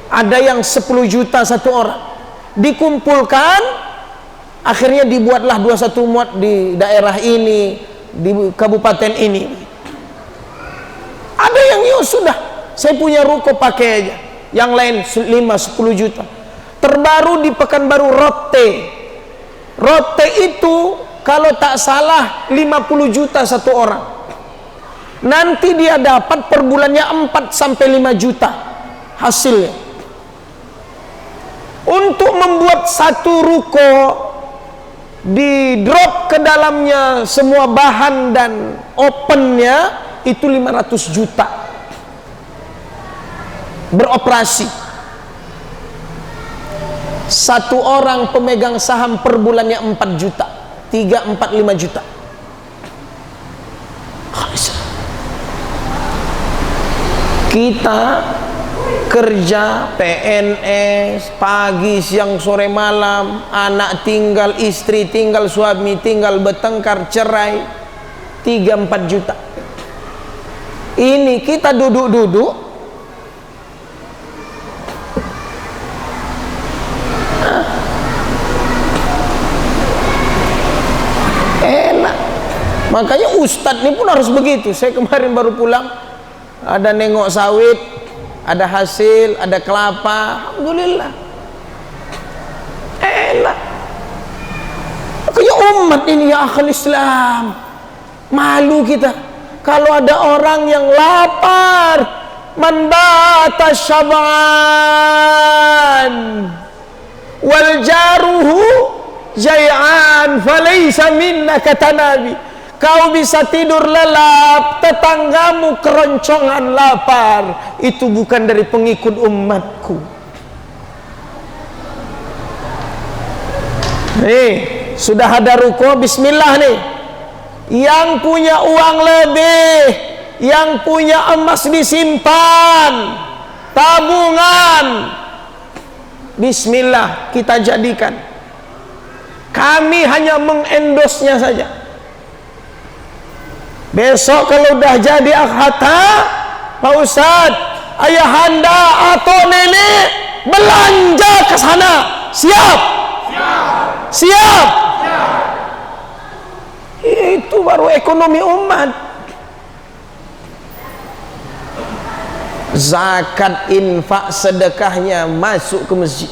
Speaker 1: Ada yang 10 juta satu orang. Dikumpulkan, akhirnya dibuatlah 21 muat di daerah ini, di kabupaten ini. Ada yang ya sudah, saya punya ruko pakai aja. Yang lain 5-10 juta. Terbaru di Pekanbaru Rote. Rote itu kalau tak salah 50 juta satu orang. Nanti dia dapat per bulannya 4 sampai 5 juta hasilnya. Untuk membuat satu ruko, di drop ke dalamnya semua bahan dan opennya itu 500 juta beroperasi. Satu orang pemegang saham per bulannya 4 juta, 3, 4, 5 juta. Kita kerja PNS pagi siang sore malam, anak tinggal, istri tinggal, suami tinggal, bertengkar, cerai, 3-4 juta. Ini kita duduk-duduk enak. Makanya ustadz ini pun harus begitu. Saya kemarin baru pulang, ada nengok sawit, ada hasil, ada kelapa, alhamdulillah enak. Makanya umat ini ya akhul Islam, malu kita kalau ada orang yang lapar man bata syab'an wal jaruhu jay'an falaysa minna, kata Nabi. Kau bisa tidur lelap, tetanggamu keroncongan lapar, itu bukan dari pengikut umatku. Nih, sudah ada ruku, bismillah nih. Yang punya uang lebih, yang punya emas disimpan, tabungan, bismillah kita jadikan. Kami hanya mengendosnya saja. Besok kalau udah jadi akhata, Pak Ustadz, ayahanda atau nenek belanja ke sana. Siap? Siap. Siap. Itu baru ekonomi umat. Zakat, infak, sedekahnya masuk ke masjid.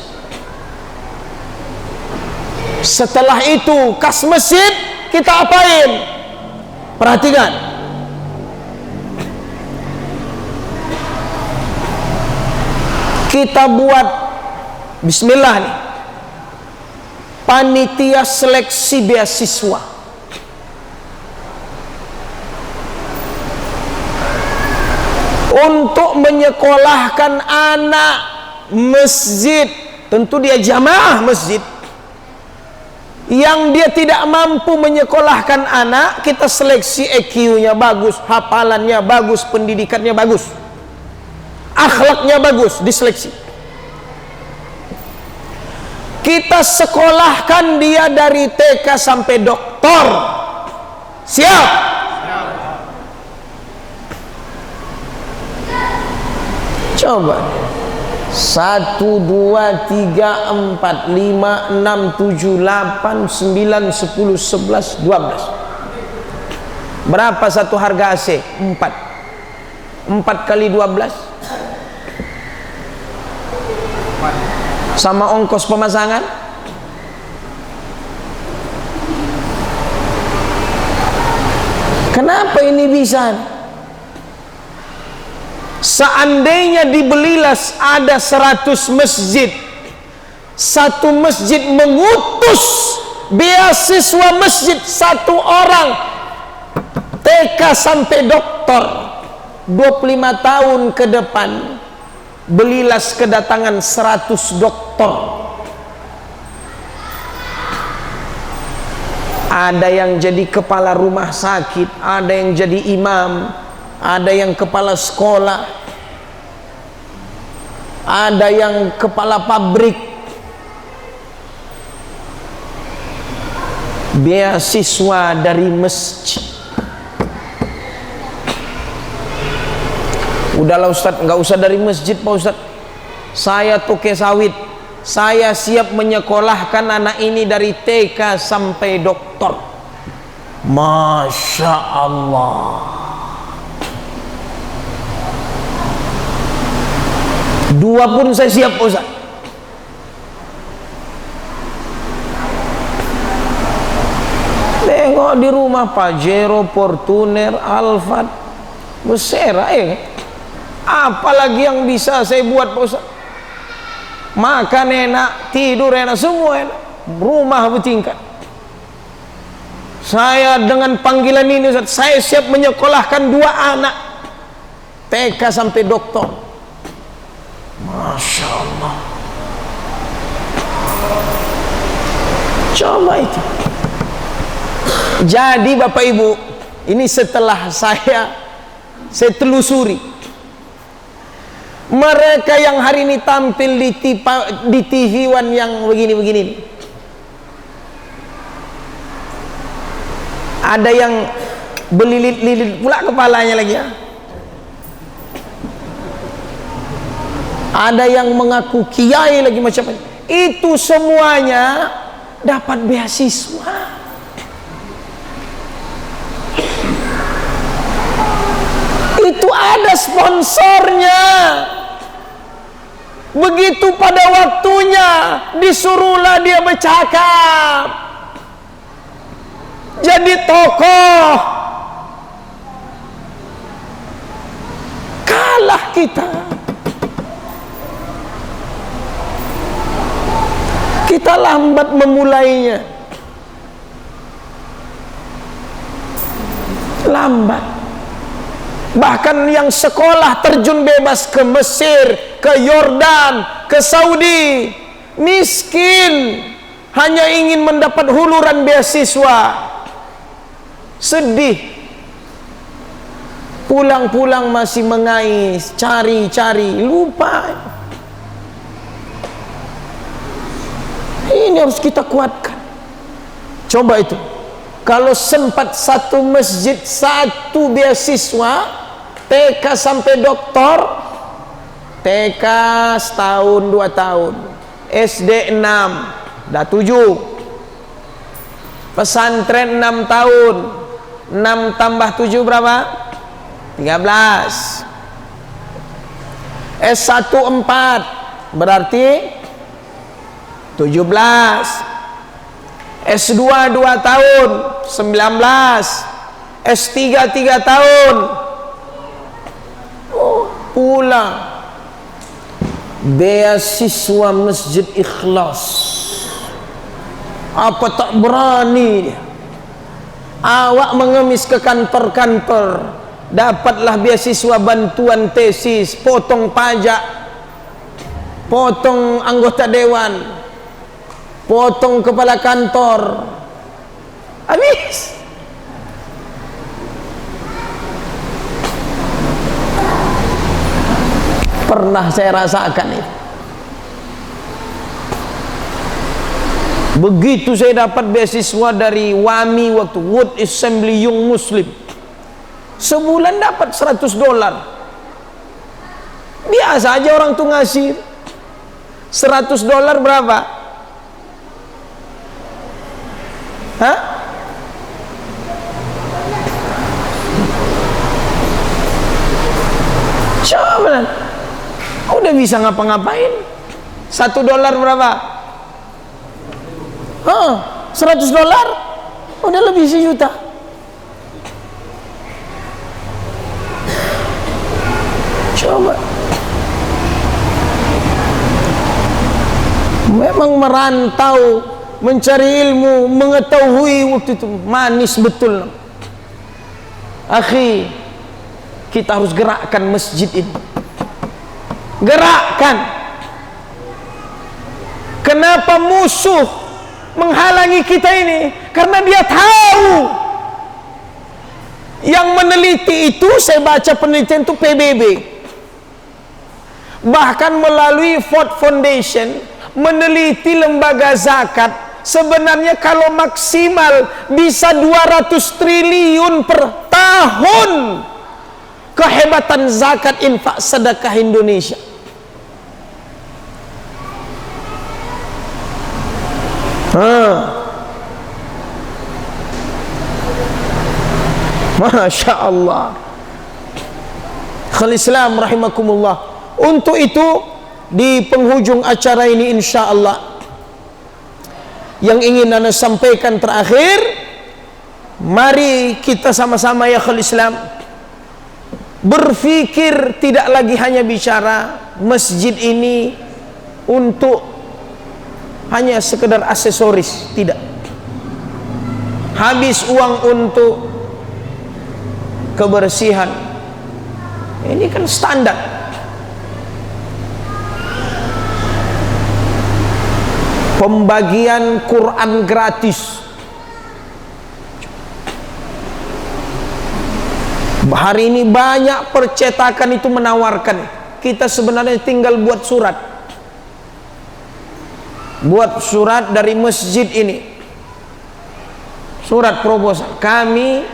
Speaker 1: Setelah itu kas masjid kita apain? Perhatikan, kita buat bismillah nih, panitia seleksi beasiswa. Untuk menyekolahkan anak masjid, tentu dia jamaah masjid. Yang dia tidak mampu menyekolahkan anak, kita seleksi EQ-nya bagus, hafalannya bagus, pendidikannya bagus, akhlaknya bagus, diseleksi. Kita sekolahkan dia dari TK sampai doktor. Siap? Coba 1, 2, 3, 4, 5, 6, 7, 8, 9, 10, 11, 12. Berapa satu harga AC? 4. 4 kali 12 sama ongkos pemasangan. Kenapa ini bisa? Seandainya dibelilah ada 100 masjid, satu masjid mengutus beasiswa masjid satu orang TK sampai doktor, 25 tahun ke depan belilah kedatangan 100 doktor. Ada yang jadi kepala rumah sakit, ada yang jadi imam, ada yang kepala sekolah, ada yang kepala pabrik. Beasiswa dari masjid. Udahlah Ustadz, nggak usah dari masjid Pak Ustadz. Saya tukang sawit, saya siap menyekolahkan anak ini dari TK sampai doktor. Masya Allah. Dua pun saya siap Ustaz. Tengok di rumah Pajero, Fortuner, Alphard, Besera apalagi yang bisa saya buat Pak Ustaz. Makan enak, tidur enak, semua enak, rumah bertingkat. Saya dengan panggilan ini Ustaz, saya siap menyekolahkan 2 anak TK sampai doktor. Masya Allah. Coba itu. Jadi Bapak Ibu, ini setelah saya telusuri, mereka yang hari ini tampil di TV-wan yang begini-begini, ada yang belilit-lilit pula kepalanya lagi ya. Ada yang mengaku kiai lagi macam-macam. Itu semuanya dapat beasiswa. Itu ada sponsornya. Begitu pada waktunya disuruhlah dia bercakap, jadi tokoh. salah kita. Kita lambat memulainya. Lambat. Bahkan yang sekolah terjun bebas ke Mesir, ke Yordan, ke Saudi, miskin, hanya ingin mendapat huluran beasiswa. Sedih. Pulang-pulang masih mengais, cari-cari, lupa. Ini harus kita kuatkan. Coba itu, kalau sempat satu masjid satu beasiswa TK sampai doktor, TK setahun 2 tahun, SD 6, dah 7, pesantren 6 tahun, 6 tambah 7 berapa? 13. S1 4 berarti 17. S2 2 tahun 19. S3 3 tahun. Pulang beasiswa Masjid Ikhlas. Apa tak berani dia? Awak mengemis ke kantor-kantor, dapatlah beasiswa bantuan tesis, potong pajak, potong anggota dewan, potong kepala kantor, habis. Pernah saya rasakan itu. Begitu saya dapat beasiswa dari WAMI waktu World Assembly Young Muslim, sebulan dapat $100. Biasa aja orang tuh ngasih. $100 berapa? Hah? Coba, udah bisa ngapa-ngapain. $1 berapa? $100 udah lebih sejuta. Coba. Memang merantau mencari ilmu, mengetahui waktu itu manis betul. Akhi, kita harus gerakkan masjid ini. Gerakkan. Kenapa musuh menghalangi kita ini? Karena dia tahu. Yang meneliti itu, saya baca penelitian itu PBB, bahkan melalui Ford Foundation meneliti lembaga zakat. Sebenarnya kalau maksimal bisa 200 triliun per tahun kehebatan zakat infak sedekah Indonesia. Masya Allah. Khal Islam rahimakumullah. Untuk itu di penghujung acara ini insya Allah yang ingin Anda sampaikan terakhir, mari kita sama-sama ya Khal Islam berpikir tidak lagi hanya bicara masjid ini untuk hanya sekedar aksesoris, tidak. Habis uang untuk kebersihan, ini kan standar. Pembagian Quran gratis. Hari ini banyak percetakan itu menawarkan. Kita sebenarnya tinggal buat surat. Buat surat dari masjid ini. Surat proposal. Kami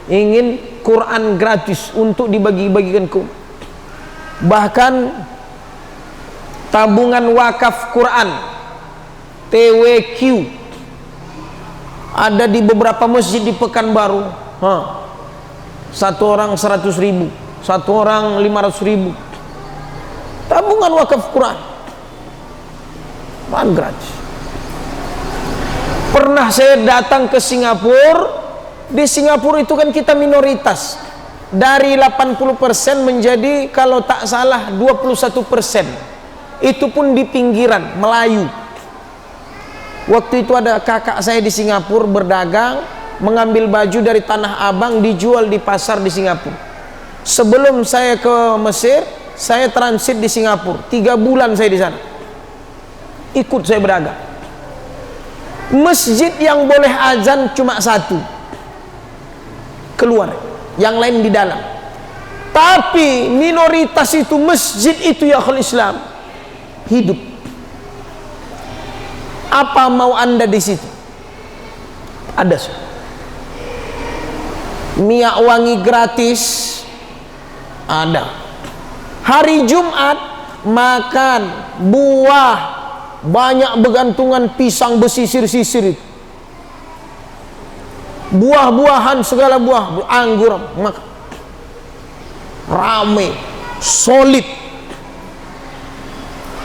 Speaker 1: ingin Quran gratis untuk dibagi-bagikan ke. Bahkan tabungan wakaf Quran TWQ ada di beberapa masjid di Pekanbaru. Satu orang 100.000, satu orang 500.000. Tabungan wakaf Quran gratis. Pernah saya datang ke Singapura. Di Singapura itu kan kita minoritas, dari 80% menjadi kalau tak salah 21%. Itu pun di pinggiran Melayu. Waktu itu ada kakak saya di Singapura berdagang, mengambil baju dari Tanah Abang dijual di pasar di Singapura. Sebelum saya ke Mesir, saya transit di Singapura 3 bulan saya di sana. Ikut saya berdagang. Masjid yang boleh azan cuma 1, keluar, yang lain di dalam. Tapi minoritas itu masjid itu ya akhul Islam hidup. Apa mau anda di situ? Ada minyak wangi gratis, ada. Hari Jumat makan buah, banyak bergantungan pisang bersisir-sisir, buah-buahan segala buah, anggur, makan rame, solid.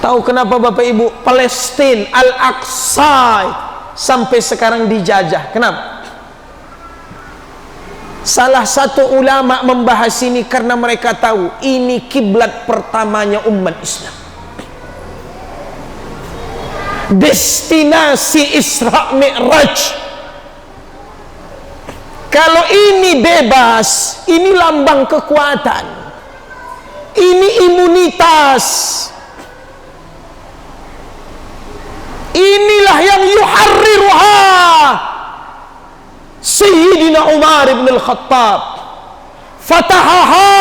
Speaker 1: Tahu kenapa Bapak Ibu Palestina Al-Aqsa sampai sekarang dijajah? Kenapa? Salah satu ulama membahas ini karena mereka tahu ini kiblat pertamanya umat Islam, destinasi Isra Mi'raj. Kalau ini bebas, ini lambang kekuatan, ini imunitas. Inilah yang yuharriruha Sayyidina Umar ibn al-Khattab, fatahaha,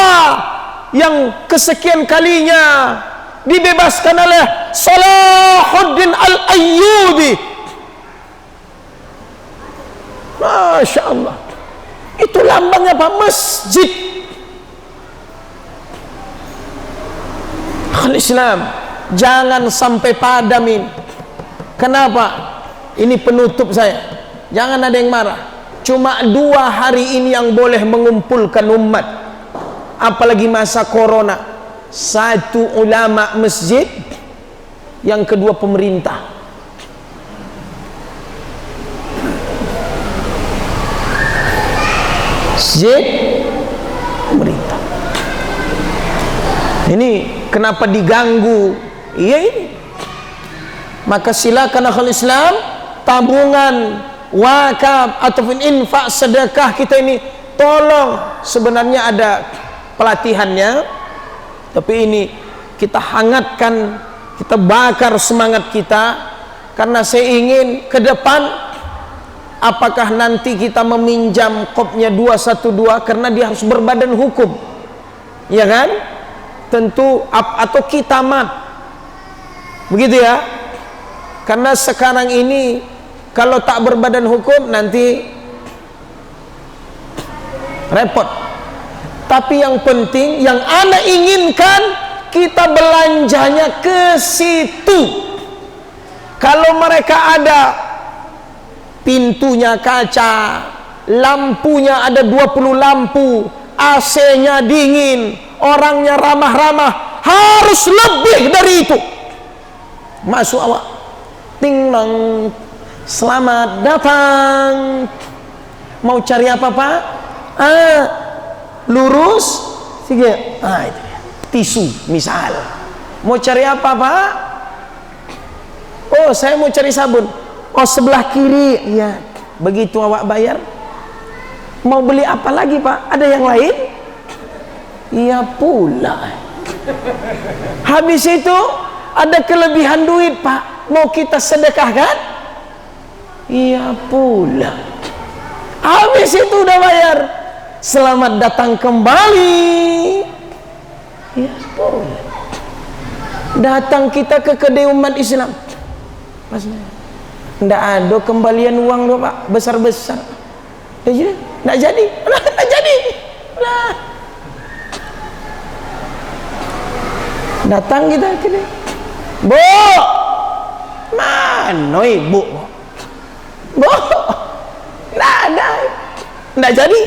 Speaker 1: yang kesekian kalinya dibebaskan oleh Salahuddin Al-Ayyubi. Masya Allah, itu lambangnya apa? Masjid Islam. Jangan sampai padam ini. Kenapa? Ini penutup saya, jangan ada yang marah. Cuma 2 hari ini yang boleh mengumpulkan umat, apalagi masa corona. 1 ulama masjid, yang kedua pemerintah. Masjid, pemerintah. Ini kenapa diganggu? Iya ini. Maka silakan akhul Islam, tabungan, wakaf ataupun infak, sedekah kita ini tolong. Sebenarnya ada pelatihannya, tapi ini kita hangatkan, kita bakar semangat kita. Karena saya ingin ke depan, apakah nanti kita meminjam kopnya 212 karena dia harus berbadan hukum, ya kan? Tentu atau kita begitu ya. Karena sekarang ini kalau tak berbadan hukum nanti repot. Tapi yang penting, yang ana inginkan, kita belanjanya ke situ. Kalau mereka ada pintunya kaca, lampunya ada 20 lampu, AC-nya dingin, orangnya ramah-ramah, harus lebih dari itu. Masuk awak, ting nong, selamat datang. Mau cari apa Pak? Lurus, itu tisu misal. Mau cari apa Pak? Oh, saya mau cari sabun. Oh, sebelah kiri. Ya, begitu awak bayar. Mau beli apa lagi Pak? Ada yang lain? Iya pula. Habis itu ada kelebihan duit Pak, mau kita sedekahkan? Iya pula. Habis itu udah bayar, selamat datang kembali. Iya pula. Datang kita ke kedai umat Islam, ndak ada kembalian uang loh Pak, besar-besar. Ndak jadi. Ndak jadi. Nah, datang kita ke dia, Bu, mana ibu? Bu, nggak ada, nggak jadi.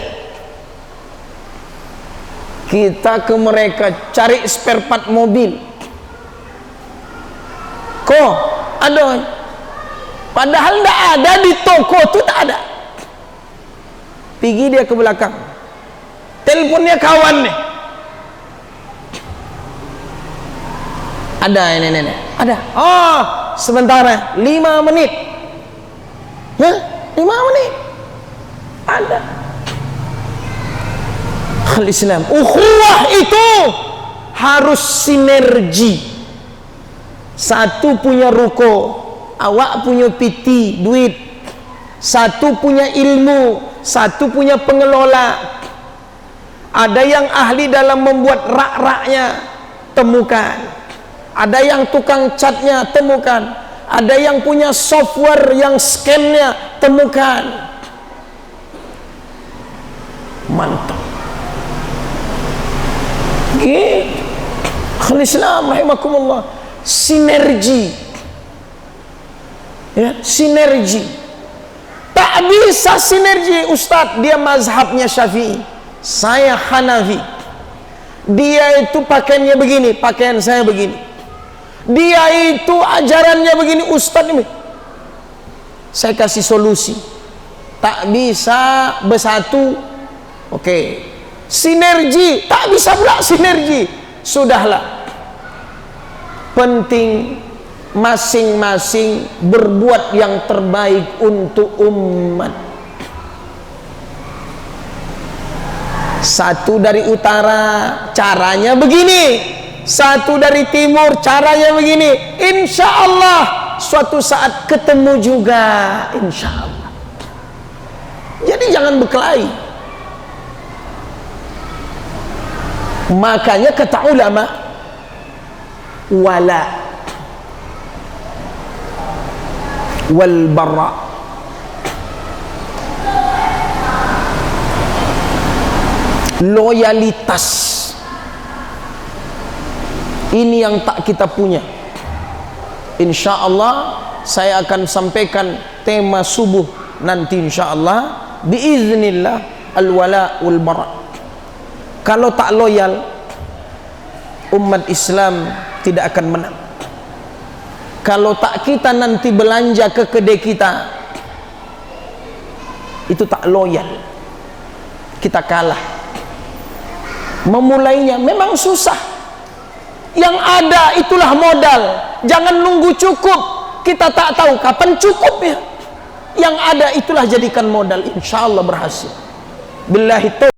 Speaker 1: Kita ke mereka cari spare part mobil, kok ada? Padahal nggak ada di toko tuh, tak ada. Pergi dia ke belakang, teleponnya kawan nih, ada ini ada, oh sebentar 5 menit, ya 5 menit ada. Al-Islam, ukhuwah itu harus sinergi. Satu punya ruko, awak punya piti duit, satu punya ilmu, satu punya pengelola. Ada yang ahli dalam membuat rak-raknya, temukan. Ada yang tukang catnya, temukan. Ada yang punya software yang scan-nya, temukan. Mantap. Al-Islam rahimakumullah, sinergi, ya, sinergi. Tak bisa sinergi. Ustadz, dia mazhabnya Syafi'i, saya Hanafi, dia itu pakaiannya begini, pakaian saya begini, dia itu ajarannya begini, Ustadz ini. Saya kasih solusi, tak bisa bersatu. Oke, sinergi, tak bisa pula sinergi. Sudahlah, penting masing-masing berbuat yang terbaik untuk umat. Satu dari utara caranya begini, satu dari timur caranya begini. Insya Allah suatu saat ketemu juga, insya Allah. Jadi jangan berkelahi. Makanya kata ulama, wala wal bara, loyalitas ini yang tak kita punya. Insya Allah saya akan sampaikan tema subuh nanti, insya Allah biiznillah, al-wala wal bara. Kalau tak loyal, umat Islam tidak akan menang. Kalau tak kita nanti belanja ke kedai kita, itu tak loyal, kita kalah. Memulainya memang susah, yang ada itulah modal. Jangan nunggu cukup, kita tak tahu kapan cukupnya. Yang ada itulah jadikan modal, insya Allah berhasil. Billahi taufiq.